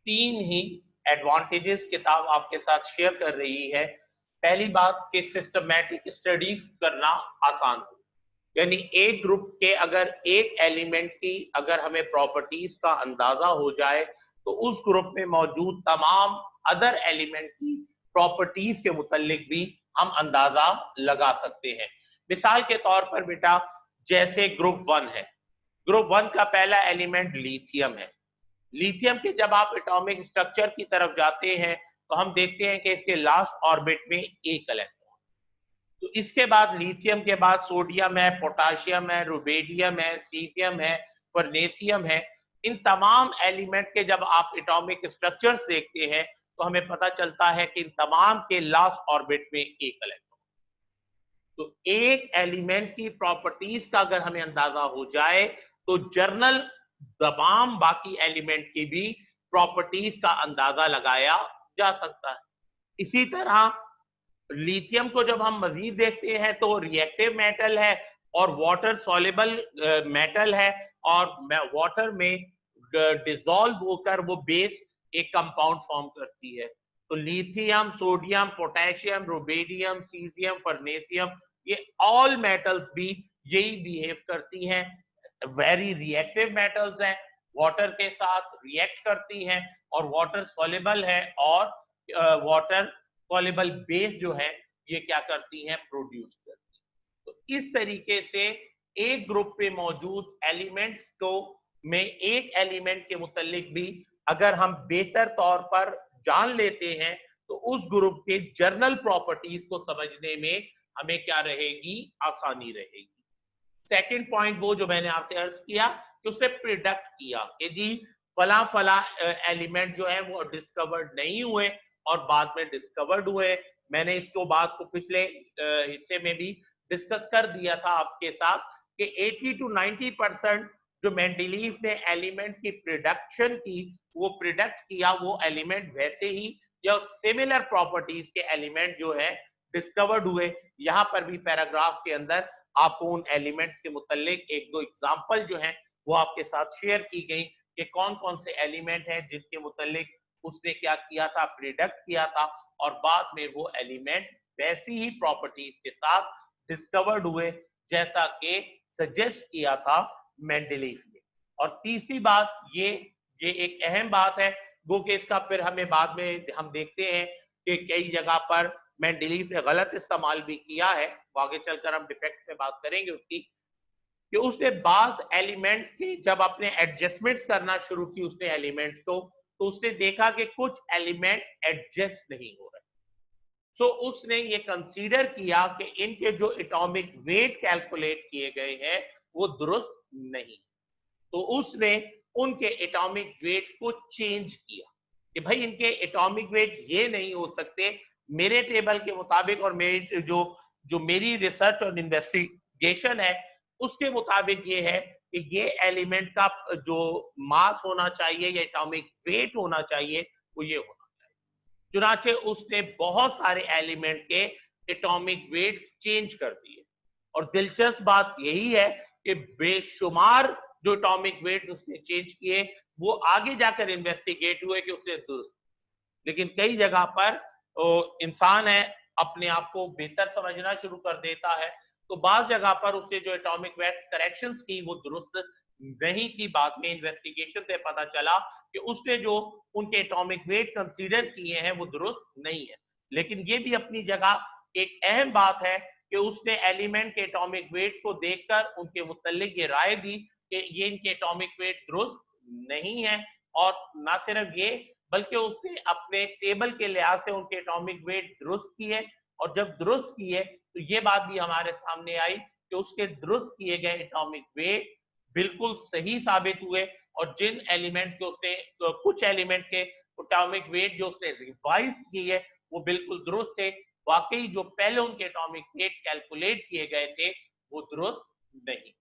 तीन ही एडवांटेजेस किताब आपके साथ शेयर कर रही है। पहली बात कि सिस्टमैटिक स्टडी करना आसान हो, यानी एक ग्रुप के अगर एक एलिमेंट की अगर हमें प्रॉपर्टीज का अंदाजा हो जाए तो उस ग्रुप में मौजूद तमाम अदर एलिमेंट की प्रॉपर्टीज के मुतालिक भी हम अंदाजा लगा सकते हैं। मिसाल के तौर पर बेटा, जैसे ग्रुप 1 है, ग्रुप 1 का पहला एलिमेंट लिथियम है। लिथियम के जब आप एटॉमिक स्ट्रक्चर की तरफ जाते हैं तो हम देखते हैं कि इसके लास्ट ऑर्बिट में एक इलेक्ट्रॉन। तो इसके बाद लिथियम के बाद सोडियम है, पोटाशियम है, रुबेडियम है, सीजियम है, वर्नेशियम है। इन तमाम एलिमेंट के जब आप एटॉमिक स्ट्रक्चर्स देखते हैं तो हमें पता चलता है कि इन तमाम के लास्ट ऑर्बिट में एक इलेक्ट्रॉन। तो एक एलिमेंट की प्रॉपर्टीज का अगर हमें अंदाजा हो जाए तो जर्नल तमाम बाकी एलिमेंट की भी प्रॉपर्टीज का अंदाजा लगाया जा सकता है। इसी तरह लिथियम को जब हम मजीद देखते हैं तो रिएक्टिव मेटल है और वाटर सॉल्युबल मेटल है, और वाटर में डिसॉल्व होकर वो बेस एक कंपाउंड फॉर्म करती है। तो lithium, sodium, potassium, rubidium, caesium, francium, ये ऑल मेटल्स भी यही बिहेव करती हैं, वेरी रिएक्टिव मेटल्स हैं, वाटर के साथ रिएक्ट करती हैं और वाटर सॉल्युबल है, और वाटर सॉल्युबल बेस जो है ये क्या करती हैं, प्रोड्यूस करती हैं। तो इस तरीके से एक ग्रुप पे मौजूद एलिमेंट को में एक एलिमेंट के मुतालिक भी अगर हम बेहतर तौर पर जान लेते हैं तो उस ग्रुप के जर्नल प्रॉपर्टीज को समझने में हमें क्या रहेगी, आसानी रहेगी। सेकंड पॉइंट वो जो मैंने आपसे अर्ज किया कि उसने प्रिडिक्ट किया कि जी फला फला एलिमेंट जो है वो डिस्कवर्ड नहीं हुए और बाद में डिस्कवर्ड हुए। मैंने इसको बात को पिछले हिस्से में भी डिस्कस कर दिया था आपके साथ कि 80 to 90% जो मेंडलीव ने एलिमेंट की प्रिडक्शन की, वो प्रिडिक्ट किया वो एलिमेंट वैसे ही या सिमिलर प्रॉपर्टीज के एलिमेंट जो है डिस्कवर्ड हुए। यहाँ पर भी पैराग्राफ के अंदर आपको उन एलिमेंट्स के मुतालिक एक दो एग्जांपल जो हैं वो आपके साथ शेयर की गई कि कौन कौन से एलिमेंट हैं जिनके मुतालिक उसने क्या किया था, प्रिडिक्ट किया था, और बाद में वो एलिमेंट वैसी ही प्रॉपर्टीज के साथ डिस्कवर्ड हुए जैसा कि सजेस्ट किया था मेंडलीव ने। और तीसरी बात ये एक अहम बात है वो कि इसका फिर हमें बाद में हम देखते हैं कि कई जगह पर मेंडलीव ने गलत इस्तेमाल भी किया है, आगे चलकर हम डिफेक्ट में बात करेंगे उसकी, कि उसने बास एलिमेंट की जब अपने एडजस्टमेंट्स करना शुरू की उसने एलिमेंट को, तो उसने देखा कि कुछ एलिमेंट एडजस्ट नहीं हो रहे। सो उसने ये कंसीडर किया कि इनके जो एटॉमिक वेट कैलकुलेट किए गए हैं वो दुरुस्त नहीं, तो उसने उनके एटॉमिक वेट को चेंज किया कि भाई इनके एटॉमिक वेट ये नहीं हो सकते, मेरे टेबल के मुताबिक और मेरी जो मेरी रिसर्च और इन्वेस्टिगेशन है उसके मुताबिक ये है कि ये एलिमेंट का जो मास होना चाहिए या एटॉमिक वेट होना चाहिए वो ये होना चाहिए। चुनाचे उसने बहुत सारे एलिमेंट के एटॉमिक वेट्स चेंज कर दिए, और दिलचस्प बात यही है कि बेशुमार जो एटॉमिक वेट उसने चेंज किए वो आगे जाकर इन्वेस्टिगेट हुए कि उसने दुरुस्त, लेकिन कई जगह पर इंसान है अपने आप को बेहतर समझना शुरू कर देता है, तो बाज जगह पर उसने जो एटॉमिक वेट करेक्शंस की वो दुरुस्त नहीं की। बाद में इन्वेस्टिगेशन से पता चला कि उसने जो उनके एटॉमिक वेट कंसीडर किए हैं वो दुरुस्त नहीं है, लेकिन ये भी अपनी जगह एक अहम बात है कि उसने एलिमेंट के एटॉमिक वेट्स को देखकर उनके मुतालिक ये राय दी कि ये इनके एटॉमिक वेट दुरुस्त नहीं है, और ना सिर्फ ये बल्कि उसने अपने टेबल के लिहाज से उनके एटॉमिक वेट दुरुस्त किए, और जब दुरुस्त किए तो ये बात भी हमारे सामने आई कि उसके दुरुस्त किए गए एटॉमिक वेट बिल्कुल सही साबित हुए, और जिन एलिमेंट के उसने कुछ एलिमेंट के एटॉमिक वेट जो उसने रिवाइज किए वो बिल्कुल दुरुस्त थे। वाकई जो पहले उनके एटॉमिक वेट कैलकुलेट किए गए थे वो दुरुस्त नहीं।